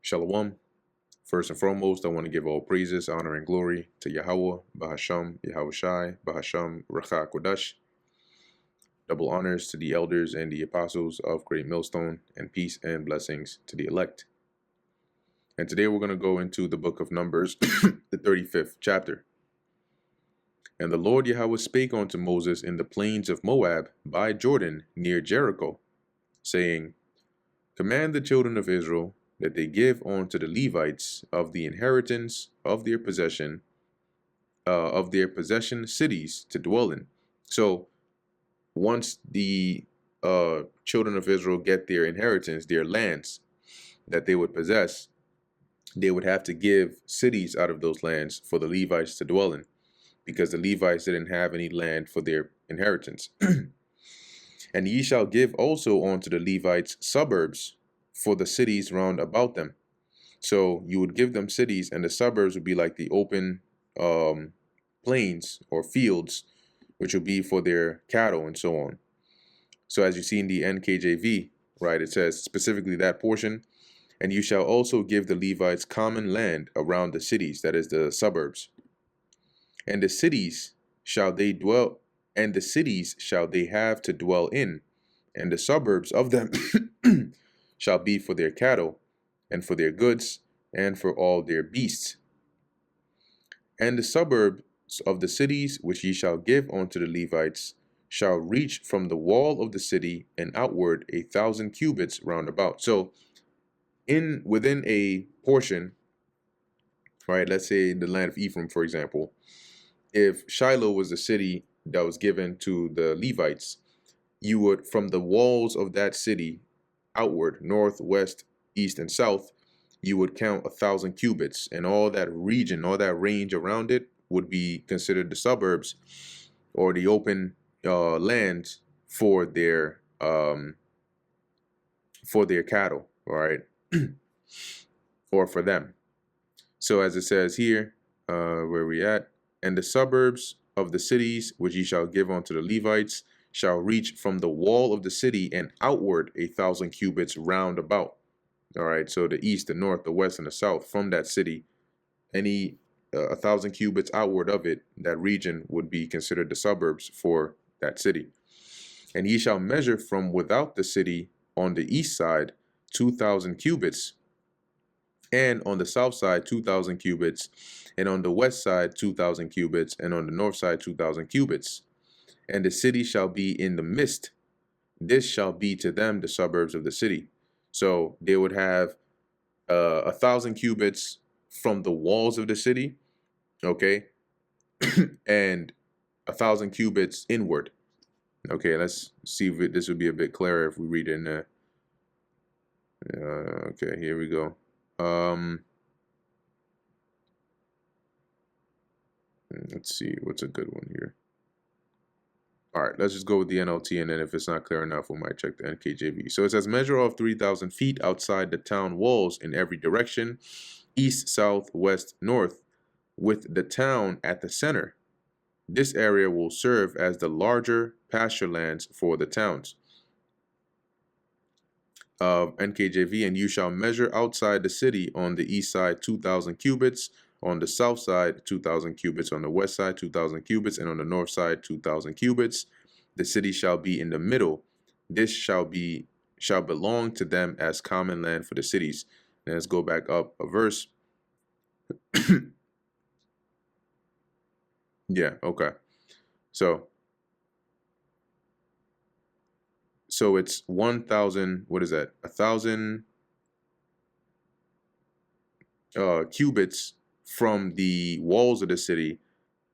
Shalom. First and foremost, I want to give all praises, honor, and glory to Yahweh, Bahasham, Yahweh Shai, Bahasham, Racha Kodash. Double honors to the elders and the apostles of Great Millstone, and peace and blessings to the elect. And today we're going to go into the book of Numbers, the 35th chapter. And the Lord Yahweh spake unto Moses in the plains of Moab by Jordan near Jericho, saying, Command the children of Israel that they give unto the Levites of the inheritance of their possession cities to dwell in. So once the children of Israel get their inheritance, their lands that they would possess, they would have to give cities out of those lands for the Levites to dwell in, because the Levites didn't have any land for their inheritance. And ye shall give also unto the Levites suburbs for the cities round about them. So you would give them cities, and the suburbs would be like the open plains or fields, which would be for their cattle and so on. So as you see in the NKJV, right, it says specifically that portion, and you shall also give the Levites common land around the cities, that is the suburbs. And the cities shall they dwell, and the cities shall they have to dwell in, and the suburbs of them shall be for their cattle, and for their goods, and for all their beasts. And the suburbs of the cities which ye shall give unto the Levites shall reach from the wall of the city and outward 1,000 cubits round about. So within a portion, right, let's say the land of Ephraim, for example, if Shiloh was the city that was given to the Levites, you would, from the walls of that city outward, north, west, east, and south, you would count 1,000 cubits, and all that region, all that range around it would be considered the suburbs or the open lands for their cattle, right? Or for them. So as it says here, where we at, and the suburbs of the cities which ye shall give unto the Levites shall reach from the wall of the city and outward 1,000 cubits round about. All right, so the east, the north, the west, and the south from that city, any 1,000 cubits outward of it, that region would be considered the suburbs for that city. And ye shall measure from without the city on the east side 2,000 cubits, and on the south side 2,000 cubits, and on the west side 2,000 cubits, and on the north side 2,000 cubits. And the city shall be in the midst. This shall be to them the suburbs of the city. So they would have 1,000 cubits from the walls of the city, okay, and 1,000 cubits inward. Okay, let's see if this would be a bit clearer if we read it in there. Okay, here we go. Let's see, what's a good one here? All right, let's just go with the NLT, and then if it's not clear enough, we might check the NKJV. So it says, measure off 3,000 feet outside the town walls in every direction, east, south, west, north, with the town at the center. This area will serve as the larger pasture lands for the towns. NKJV, and you shall measure outside the city on the east side 2,000 cubits, on the south side 2,000 cubits, on the west side 2,000 cubits, and on the north side 2,000 cubits. The city shall be in the middle. This shall belong to them as common land for the cities. And let's go back up a verse. Yeah, okay. So it's 1,000, what is that? 1,000 cubits from the walls of the city,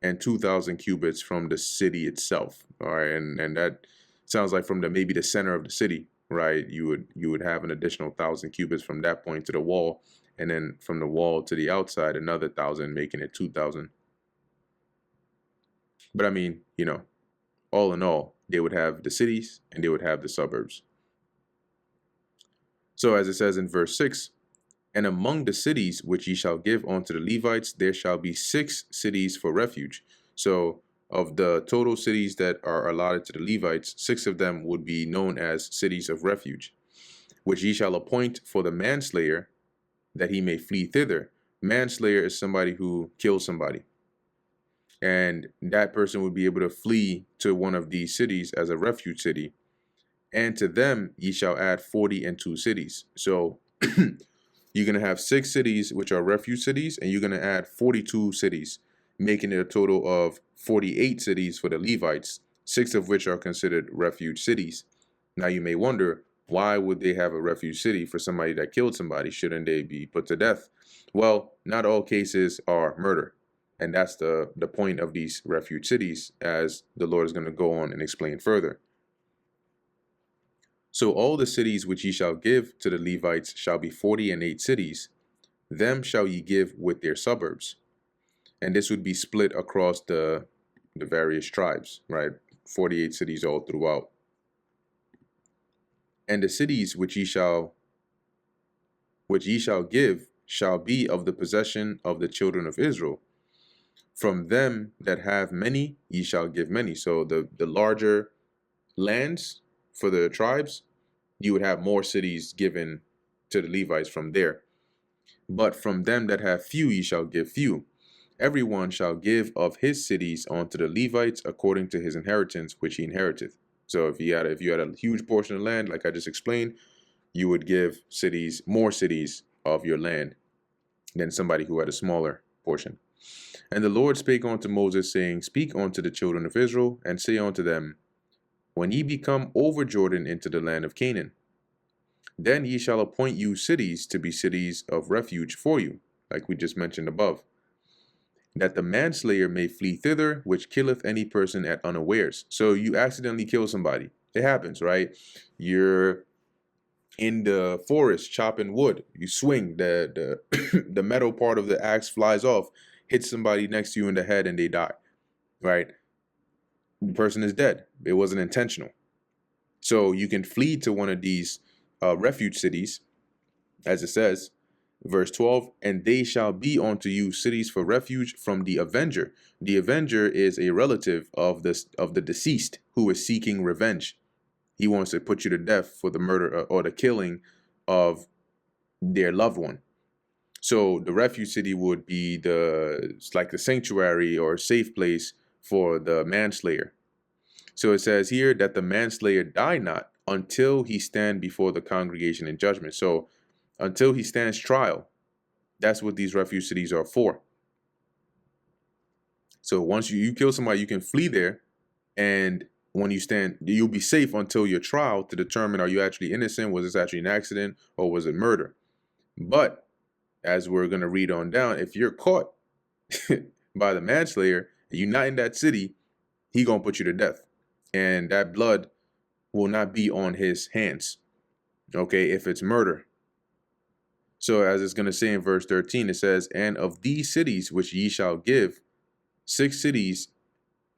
and 2,000 cubits from the city itself. All right, and that sounds like from maybe the center of the city, right? You would have an additional 1,000 cubits from that point to the wall, and then from the wall to the outside another 1,000, making it 2,000. But I mean, all in all, they would have the cities and they would have the suburbs. So as it says in verse 6, and among the cities which ye shall give unto the Levites, there shall be 6 cities for refuge. So of the total cities that are allotted to the Levites, 6 of them would be known as cities of refuge, which ye shall appoint for the manslayer that he may flee thither. Manslayer is somebody who kills somebody, and that person would be able to flee to one of these cities as a refuge city. And to them ye shall add 42 cities. So you're going to have 6 cities which are refuge cities, and you're going to add 42 cities, making it a total of 48 cities for the Levites, 6 of which are considered refuge cities. Now you may wonder, why would they have a refuge city for somebody that killed somebody? Shouldn't they be put to death? Well, not all cases are murder. And that's the point of these refuge cities, as the Lord is going to go on and explain further. So all the cities which ye shall give to the Levites shall be 48 cities. Them shall ye give with their suburbs. And this would be split across the various tribes, right? 48 cities all throughout. And the cities which ye shall give shall be of the possession of the children of Israel. From them that have many ye shall give many. So the larger lands for the tribes, you would have more cities given to the Levites from there. But from them that have few ye shall give few. Everyone shall give of his cities unto the Levites according to his inheritance which he inheriteth. So if you had a huge portion of land, like I just explained, you would give more cities of your land than somebody who had a smaller portion. And the Lord spake unto Moses, saying, Speak unto the children of Israel, and say unto them, When ye become over Jordan into the land of Canaan, then ye shall appoint you cities to be cities of refuge for you, like we just mentioned above, that the manslayer may flee thither, which killeth any person at unawares. So you accidentally kill somebody. It happens, right? You're in the forest chopping wood. You swing, the the metal part of the axe flies off, hits somebody next to you in the head, and they die, right? The person is dead. It wasn't intentional. So you can flee to one of these refuge cities, as it says, verse 12, and they shall be unto you cities for refuge from the avenger. The avenger is a relative of the deceased who is seeking revenge. He wants to put you to death for the murder or the killing of their loved one. So the refuge city would be it's like the sanctuary or safe place for the manslayer. So it says here that the manslayer die not until he stand before the congregation in judgment. So until he stands trial, that's what these refuge cities are for. So once you kill somebody, you can flee there, and when you stand, you'll be safe until your trial to determine, are you actually innocent? Was this actually an accident, or was it murder? But as we're going to read on down, if you're caught by the manslayer and you're not in that city, he going to put you to death. And that blood will not be on his hands, okay, if it's murder. So as it's going to say in verse 13, it says, And of these cities which ye shall give, 6 cities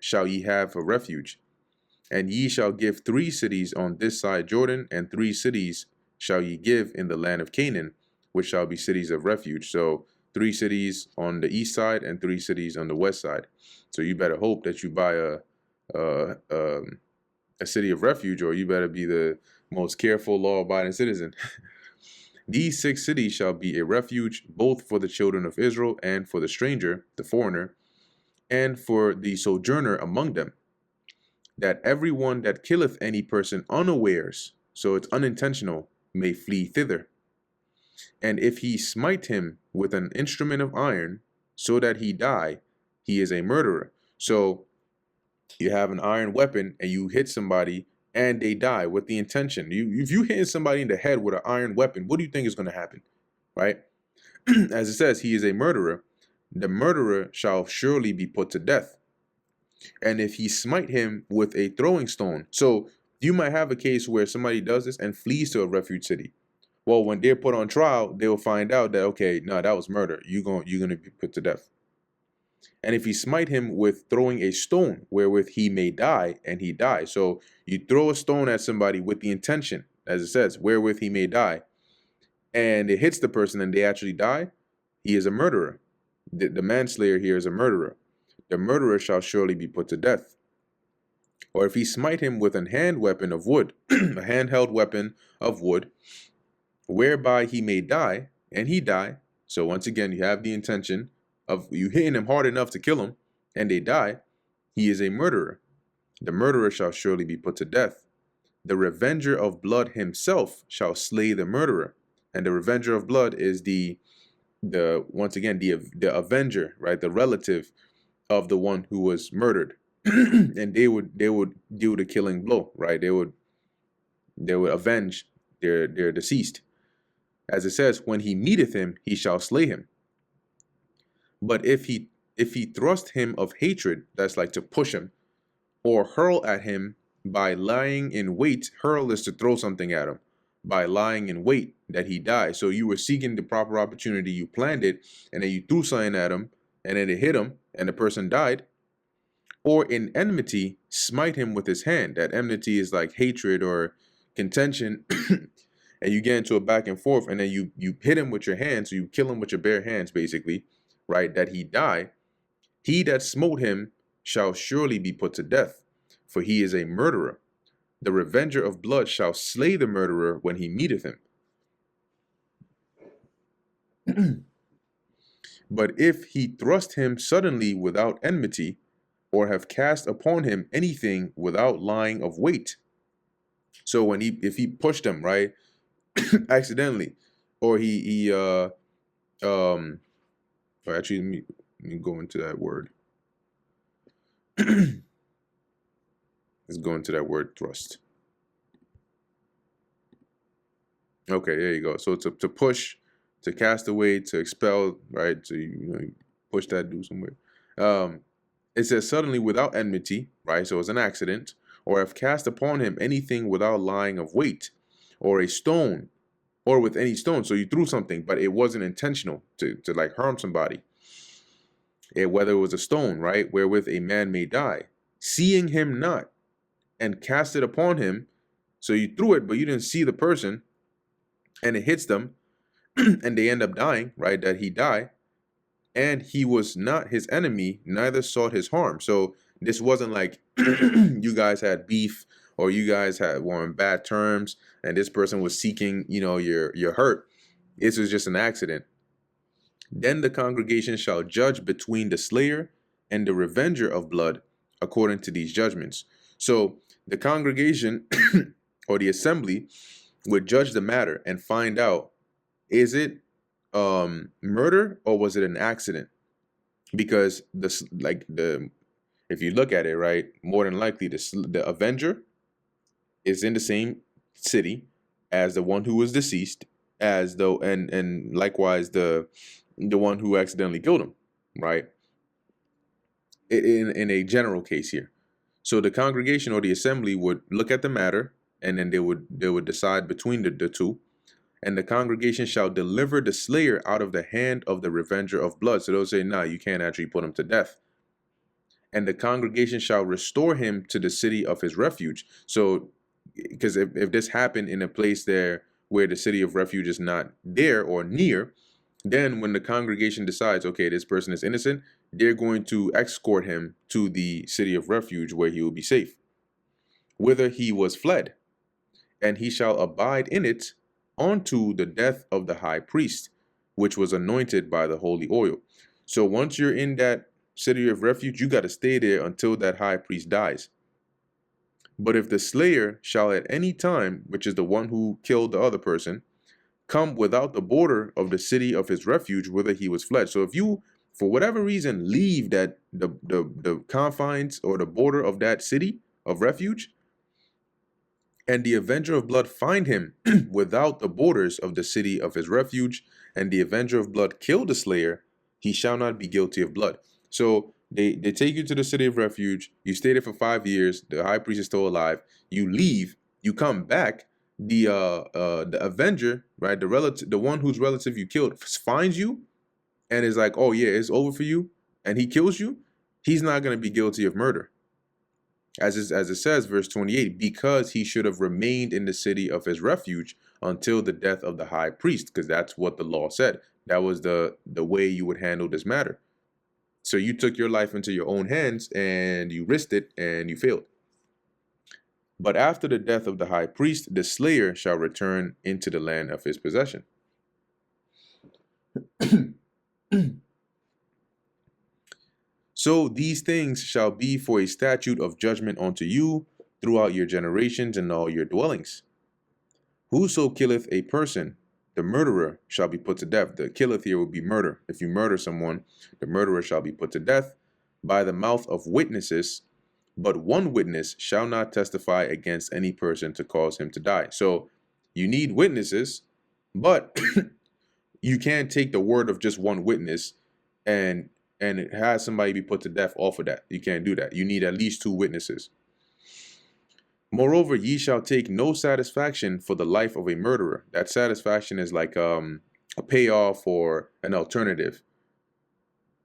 shall ye have for refuge. And ye shall give 3 cities on this side Jordan, and 3 cities shall ye give in the land of Canaan, which shall be cities of refuge. So 3 cities on the east side and 3 cities on the west side. So you better hope that you buy a city of refuge, or you better be the most careful, law-abiding citizen. These 6 cities shall be a refuge, both for the children of Israel and for the stranger, the foreigner, and for the sojourner among them, that everyone that killeth any person unawares, so it's unintentional, may flee thither. And if he smite him with an instrument of iron, so that he die, he is a murderer. So you have an iron weapon and you hit somebody and they die with the intention. If you hit somebody in the head with an iron weapon, what do you think is going to happen? Right? As it says, he is a murderer. The murderer shall surely be put to death. And if he smite him with a throwing stone. So you might have a case where somebody does this and flees to a refuge city. Well, when they're put on trial, they'll find out that, okay, no, that was murder. You're going to be put to death. And if he smite him with throwing a stone wherewith he may die, and he dies. So you throw a stone at somebody with the intention, as it says, wherewith he may die, and it hits the person and they actually die, he is a murderer. The manslayer here is a murderer. The murderer shall surely be put to death. Or if he smite him with an hand weapon of wood, a handheld weapon of wood, whereby he may die, and he die. So once again, you have the intention of you hitting him hard enough to kill him, and they die. He is a murderer. The murderer shall surely be put to death. The revenger of blood himself shall slay the murderer. And the revenger of blood is the once again the avenger, right? The relative of the one who was murdered. And they would do the killing blow, right? They would avenge their deceased. As it says, when he meeteth him, he shall slay him. But if he thrust him of hatred, that's like to push him, or hurl at him by lying in wait. Hurl is to throw something at him. By lying in wait, that he dies. So you were seeking the proper opportunity, you planned it, and then you threw something at him, and then it hit him, and the person died. Or in enmity, smite him with his hand. That enmity is like hatred or contention, and you get into a back and forth, and then you hit him with your hands, so you kill him with your bare hands, basically, right? That he die. He that smote him shall surely be put to death, for he is a murderer. The revenger of blood shall slay the murderer when he meeteth him. But if he thrust him suddenly without enmity, or have cast upon him anything without lying of weight. So when if he pushed him, right, accidentally, or or actually, let me go into that word. Let's go into that word, thrust. Okay, there you go. So to push, to cast away, to expel, right? So you push that dude somewhere. It says suddenly without enmity, right? So it's an accident, or have cast upon him anything without lying of weight, or a stone, or with any stone. So you threw something, but it wasn't intentional to like harm somebody. Whether it was a stone, right, wherewith a man may die, seeing him not, and cast it upon him. So you threw it, but you didn't see the person, and it hits them, and they end up dying, right? That he died. And he was not his enemy, neither sought his harm. So this wasn't like you guys had beef, or you guys were on bad terms, and this person was seeking, your hurt. This was just an accident. Then the congregation shall judge between the slayer and the revenger of blood according to these judgments. So the congregation or the assembly would judge the matter and find out, is it murder or was it an accident? Because if you look at it, right, more than likely the avenger is in the same city as the one who was deceased, as though and likewise the one who accidentally killed him, right? In a general case here. So the congregation or the assembly would look at the matter, and then they would decide between the two. And the congregation shall deliver the slayer out of the hand of the revenger of blood. So they'll say, nah, you can't actually put him to death. And the congregation shall restore him to the city of his refuge. So, because if this happened in a place there where the city of refuge is not there or near, then when the congregation decides, okay, this person is innocent, they're going to escort him to the city of refuge where he will be safe, whither he was fled. And he shall abide in it unto the death of the high priest, which was anointed by the holy oil. So once you're in that city of refuge, you got to stay there until that high priest dies. But if the slayer shall at any time, which is the one who killed the other person, come without the border of the city of his refuge, whither he was fled. So if you, for whatever reason, leave that the confines or the border of that city of refuge, and the avenger of blood find him without the borders of the city of his refuge, and the avenger of blood kill the slayer, he shall not be guilty of blood. So they take you to the city of refuge, you stay there for 5 years, the high priest is still alive, you leave, you come back, the avenger, right, the one whose relative you killed, finds you and is like, oh yeah, it's over for you, and he kills you, he's not going to be guilty of murder. As it says, verse 28, because he should have remained in the city of his refuge until the death of the high priest, because that's what the law said. That was the way you would handle this matter. So you took your life into your own hands and you risked it and you failed. But after the death of the high priest, the slayer shall return into the land of his possession. So these things shall be for a statute of judgment unto you throughout your generations and all your dwellings. Whoso killeth a person, the murderer shall be put to death. The killeth here would be murder. If you murder someone, the murderer shall be put to death by the mouth of witnesses, but one witness shall not testify against any person to cause him to die. So you need witnesses, but you can't take the word of just one witness and it has somebody be put to death off of that. You can't do that. You need at least two witnesses. Moreover, ye shall take no satisfaction for the life of a murderer. That satisfaction is like a payoff or an alternative.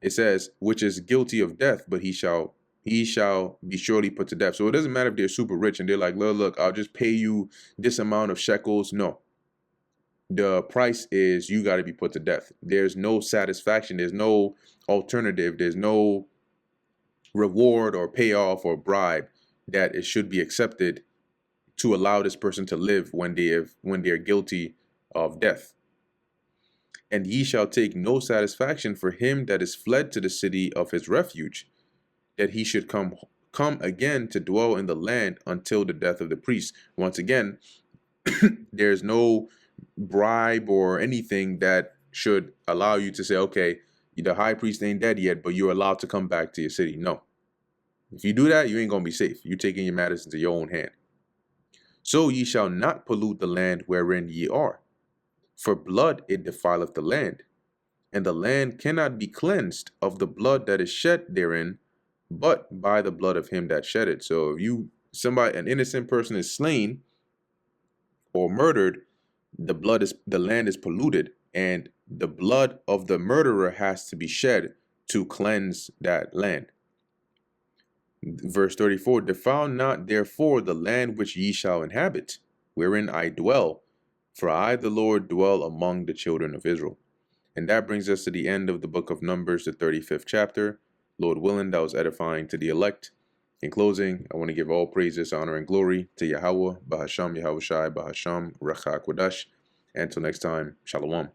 It says, which is guilty of death, but he shall be surely put to death. So it doesn't matter if they're super rich and they're like, look, I'll just pay you this amount of shekels. No. The price is you got to be put to death. There's no satisfaction. There's no alternative. There's no reward or payoff or bribe that it should be accepted to allow this person to live when they're guilty of death. And ye shall take no satisfaction for him that is fled to the city of his refuge, that he should come again to dwell in the land until the death of the priest. Once again, there's no bribe or anything that should allow you to say, okay, the high priest ain't dead yet, but you're allowed to come back to your city. No. If you do that, you ain't going to be safe. You're taking your matters into your own hand. So ye shall not pollute the land wherein ye are, for blood it defileth the land, and the land cannot be cleansed of the blood that is shed therein, but by the blood of him that shed it. So if an innocent person is slain or murdered, the land is polluted, and the blood of the murderer has to be shed to cleanse that land. Verse 34, defile not therefore the land which ye shall inhabit, wherein I dwell, for I the Lord dwell among the children of Israel. And that brings us to the end of the book of Numbers, the 35th chapter. Lord willing, that was edifying to the elect. In closing, I want to give all praises, honor, and glory to Yahweh, Bahasham Yahushai, Bahasham Racha Kodash. Until next time, Shalom.